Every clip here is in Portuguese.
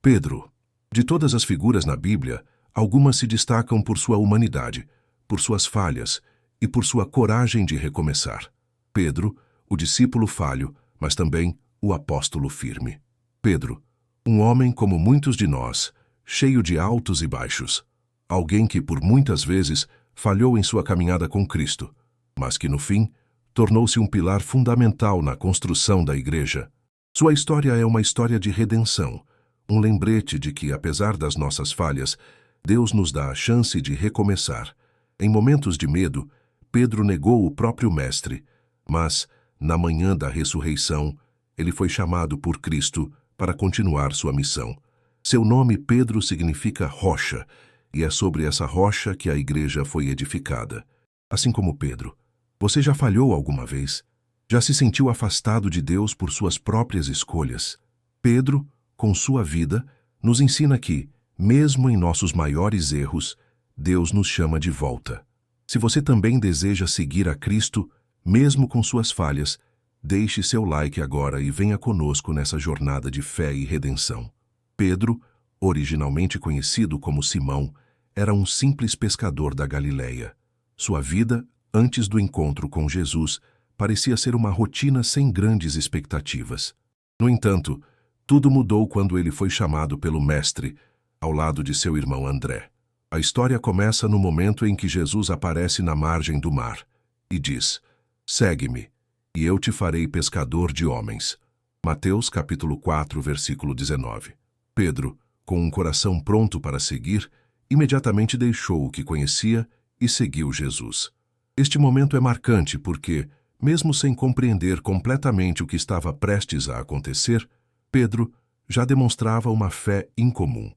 Pedro. De todas as figuras na Bíblia, algumas se destacam por sua humanidade, por suas falhas e por sua coragem de recomeçar. Pedro, o discípulo falho, mas também o apóstolo firme. Pedro, um homem como muitos de nós, cheio de altos e baixos. Alguém que por muitas vezes falhou em sua caminhada com Cristo, mas que no fim tornou-se um pilar fundamental na construção da igreja. Sua história é uma história de redenção, um lembrete de que, apesar das nossas falhas, Deus nos dá a chance de recomeçar. Em momentos de medo, Pedro negou o próprio Mestre, mas, na manhã da ressurreição, ele foi chamado por Cristo para continuar sua missão. Seu nome Pedro significa rocha, e é sobre essa rocha que a igreja foi edificada. Assim como Pedro, você já falhou alguma vez? Já se sentiu afastado de Deus por suas próprias escolhas? Pedro, com sua vida, nos ensina que, mesmo em nossos maiores erros, Deus nos chama de volta. Se você também deseja seguir a Cristo, mesmo com suas falhas, deixe seu like agora e venha conosco nessa jornada de fé e redenção. Pedro, originalmente conhecido como Simão, era um simples pescador da Galileia. Sua vida, antes do encontro com Jesus, parecia ser uma rotina sem grandes expectativas. No entanto, tudo mudou quando ele foi chamado pelo Mestre, ao lado de seu irmão André. A história começa no momento em que Jesus aparece na margem do mar e diz: "Segue-me, e eu te farei pescador de homens." Mateus capítulo 4, versículo 19. Pedro, com um coração pronto para seguir, imediatamente deixou o que conhecia e seguiu Jesus. Este momento é marcante porque, mesmo sem compreender completamente o que estava prestes a acontecer, Pedro já demonstrava uma fé incomum.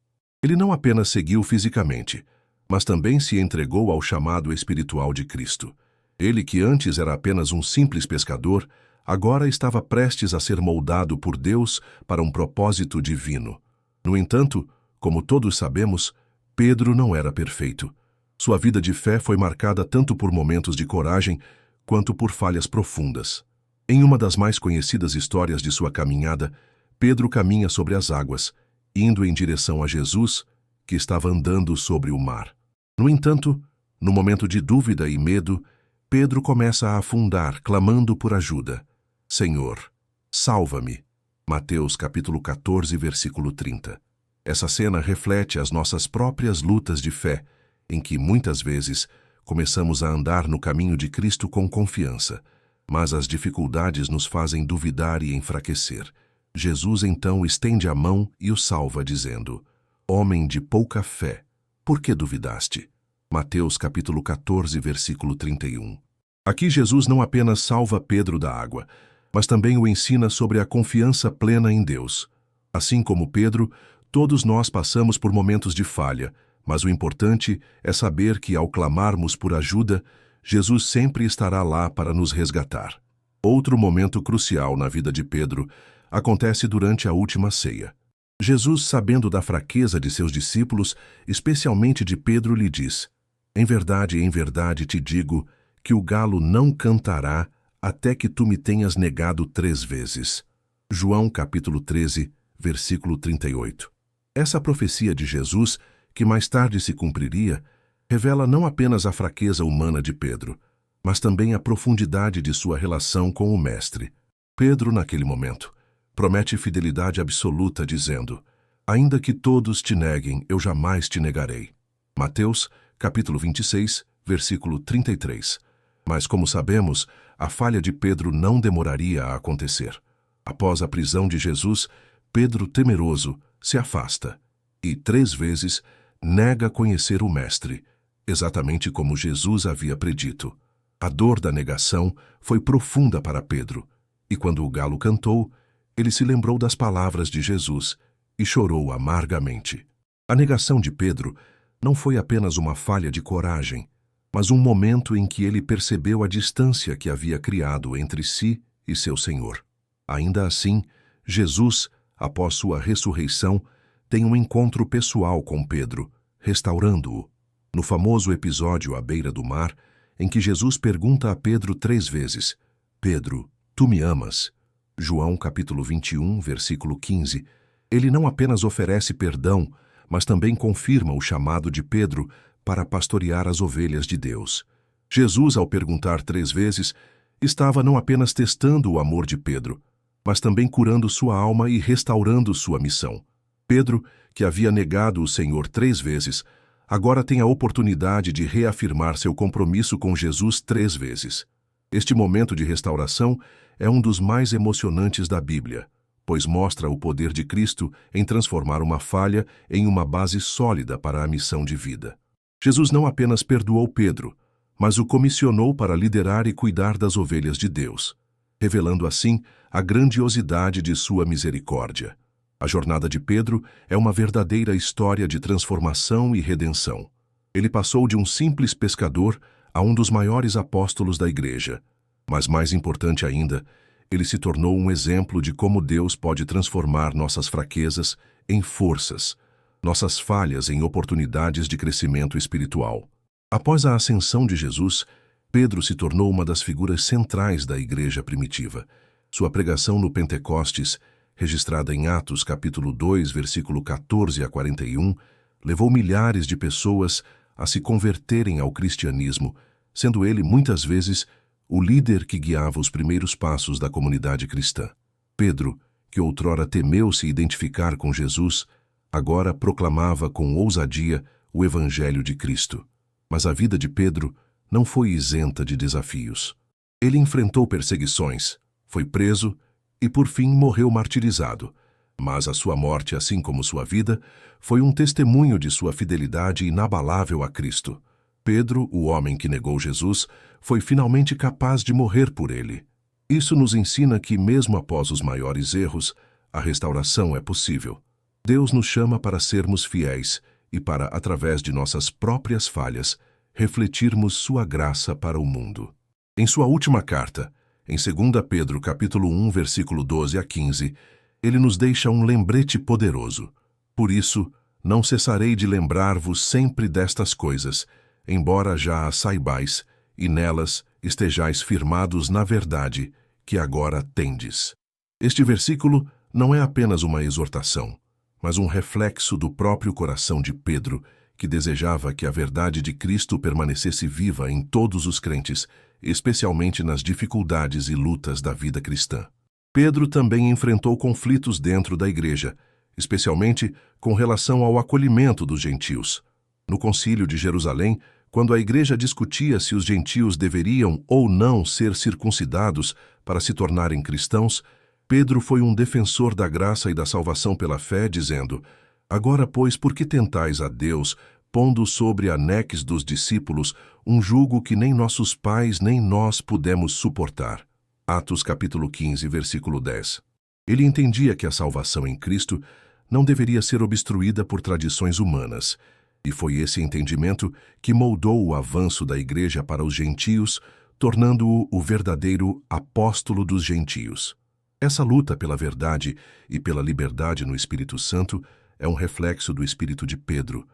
Ele não apenas seguiu fisicamente, mas também se entregou ao chamado espiritual de Cristo. Ele, que antes era apenas um simples pescador, agora estava prestes a ser moldado por Deus para um propósito divino. No entanto, como todos sabemos, Pedro não era perfeito. Sua vida de fé foi marcada tanto por momentos de coragem quanto por falhas profundas. Em uma das mais conhecidas histórias de sua caminhada, Pedro caminha sobre as águas, indo em direção a Jesus, que estava andando sobre o mar. No entanto, no momento de dúvida e medo, Pedro começa a afundar, clamando por ajuda. "Senhor, salva-me." Mateus capítulo 14, versículo 30. Essa cena reflete as nossas próprias lutas de fé, em que, muitas vezes, começamos a andar no caminho de Cristo com confiança, mas as dificuldades nos fazem duvidar e enfraquecer. Jesus então estende a mão e o salva, dizendo: "Homem de pouca fé, por que duvidaste?" Mateus capítulo 14, versículo 31. Aqui Jesus não apenas salva Pedro da água, mas também o ensina sobre a confiança plena em Deus. Assim como Pedro, todos nós passamos por momentos de falha, mas o importante é saber que, ao clamarmos por ajuda, Jesus sempre estará lá para nos resgatar. Outro momento crucial na vida de Pedro acontece durante a última ceia. Jesus, sabendo da fraqueza de seus discípulos, especialmente de Pedro, lhe diz: em verdade te digo que o galo não cantará até que tu me tenhas negado 3 vezes." João capítulo 13, versículo 38. Essa profecia de Jesus, que mais tarde se cumpriria, revela não apenas a fraqueza humana de Pedro, mas também a profundidade de sua relação com o Mestre. Pedro, naquele momento, promete fidelidade absoluta, dizendo: "Ainda que todos te neguem, eu jamais te negarei." Mateus, capítulo 26, versículo 33. Mas, como sabemos, a falha de Pedro não demoraria a acontecer. Após a prisão de Jesus, Pedro, temeroso, se afasta e 3 vezes nega conhecer o Mestre, exatamente como Jesus havia predito. A dor da negação foi profunda para Pedro, e quando o galo cantou, ele se lembrou das palavras de Jesus e chorou amargamente. A negação de Pedro não foi apenas uma falha de coragem, mas um momento em que ele percebeu a distância que havia criado entre si e seu Senhor. Ainda assim, Jesus, após sua ressurreição, tem um encontro pessoal com Pedro, restaurando-o. No famoso episódio à beira do mar, em que Jesus pergunta a Pedro 3 vezes: "Pedro, tu me amas?" João capítulo 21, versículo 15. Ele não apenas oferece perdão, mas também confirma o chamado de Pedro para pastorear as ovelhas de Deus. Jesus, ao perguntar 3 vezes, estava não apenas testando o amor de Pedro, mas também curando sua alma e restaurando sua missão. Pedro, que havia negado o Senhor 3 vezes, agora tem a oportunidade de reafirmar seu compromisso com Jesus 3 vezes. Este momento de restauração é um dos mais emocionantes da Bíblia, pois mostra o poder de Cristo em transformar uma falha em uma base sólida para a missão de vida. Jesus não apenas perdoou Pedro, mas o comissionou para liderar e cuidar das ovelhas de Deus, revelando assim a grandiosidade de sua misericórdia. A jornada de Pedro é uma verdadeira história de transformação e redenção. Ele passou de um simples pescador a um dos maiores apóstolos da Igreja. Mas mais importante ainda, ele se tornou um exemplo de como Deus pode transformar nossas fraquezas em forças, nossas falhas em oportunidades de crescimento espiritual. Após a ascensão de Jesus, Pedro se tornou uma das figuras centrais da Igreja primitiva. Sua pregação no Pentecostes, registrada em Atos capítulo 2, versículo 14 a 41, levou milhares de pessoas a se converterem ao cristianismo, sendo ele, muitas vezes, o líder que guiava os primeiros passos da comunidade cristã. Pedro, que outrora temeu se identificar com Jesus, agora proclamava com ousadia o Evangelho de Cristo. Mas a vida de Pedro não foi isenta de desafios. Ele enfrentou perseguições, foi preso e, por fim, morreu martirizado. Mas a sua morte, assim como sua vida, foi um testemunho de sua fidelidade inabalável a Cristo. Pedro, o homem que negou Jesus, foi finalmente capaz de morrer por ele. Isso nos ensina que, mesmo após os maiores erros, a restauração é possível. Deus nos chama para sermos fiéis e para, através de nossas próprias falhas, refletirmos sua graça para o mundo. Em sua última carta, em 2 Pedro capítulo 1, versículo 12 a 15, ele nos deixa um lembrete poderoso. Por isso, não cessarei de lembrar-vos sempre destas coisas, embora já as saibais, e nelas estejais firmados na verdade que agora tendes. Este versículo não é apenas uma exortação, mas um reflexo do próprio coração de Pedro, que desejava que a verdade de Cristo permanecesse viva em todos os crentes, especialmente nas dificuldades e lutas da vida cristã. Pedro também enfrentou conflitos dentro da igreja, especialmente com relação ao acolhimento dos gentios. No Concílio de Jerusalém, quando a igreja discutia se os gentios deveriam ou não ser circuncidados para se tornarem cristãos, Pedro foi um defensor da graça e da salvação pela fé, dizendo: Agora, pois, por que tentais a Deus, pondo sobre a neques dos discípulos um jugo que nem nossos pais nem nós pudemos suportar? Atos capítulo 15, versículo 10. Ele entendia que a salvação em Cristo não deveria ser obstruída por tradições humanas, e foi esse entendimento que moldou o avanço da igreja para os gentios, tornando-o o verdadeiro apóstolo dos gentios. Essa luta pela verdade e pela liberdade no Espírito Santo é um reflexo do espírito de Pedro,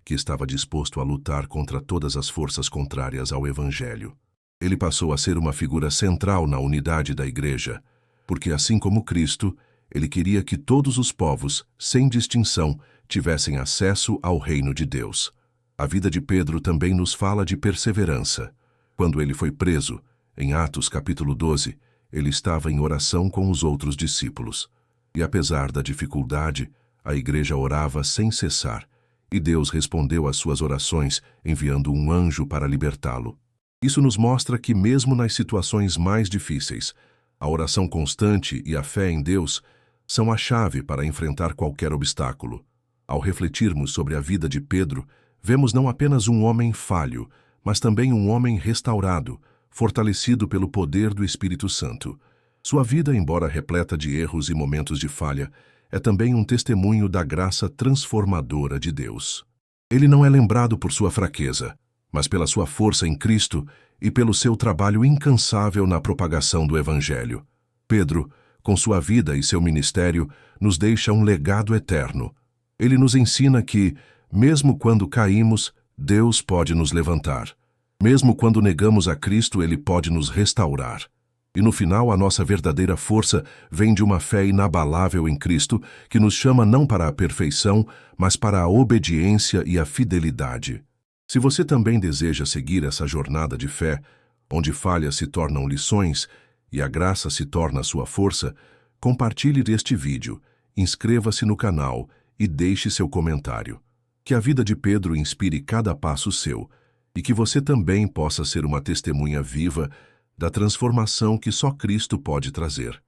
que estava disposto a lutar contra todas as forças contrárias ao Evangelho. Ele passou a ser uma figura central na unidade da igreja, porque, assim como Cristo, ele queria que todos os povos, sem distinção, tivessem acesso ao reino de Deus. A vida de Pedro também nos fala de perseverança. Quando ele foi preso, em Atos capítulo 12, ele estava em oração com os outros discípulos. E apesar da dificuldade, a igreja orava sem cessar, e Deus respondeu às suas orações, enviando um anjo para libertá-lo. Isso nos mostra que, mesmo nas situações mais difíceis, a oração constante e a fé em Deus são a chave para enfrentar qualquer obstáculo. Ao refletirmos sobre a vida de Pedro, vemos não apenas um homem falho, mas também um homem restaurado, fortalecido pelo poder do Espírito Santo. Sua vida, embora repleta de erros e momentos de falha, é também um testemunho da graça transformadora de Deus. Ele não é lembrado por sua fraqueza, mas pela sua força em Cristo e pelo seu trabalho incansável na propagação do Evangelho. Pedro, com sua vida e seu ministério, nos deixa um legado eterno. Ele nos ensina que, mesmo quando caímos, Deus pode nos levantar. Mesmo quando negamos a Cristo, Ele pode nos restaurar. E no final, a nossa verdadeira força vem de uma fé inabalável em Cristo, que nos chama não para a perfeição, mas para a obediência e a fidelidade. Se você também deseja seguir essa jornada de fé, onde falhas se tornam lições e a graça se torna sua força, compartilhe este vídeo, inscreva-se no canal e deixe seu comentário. Que a vida de Pedro inspire cada passo seu e que você também possa ser uma testemunha viva da transformação que só Cristo pode trazer.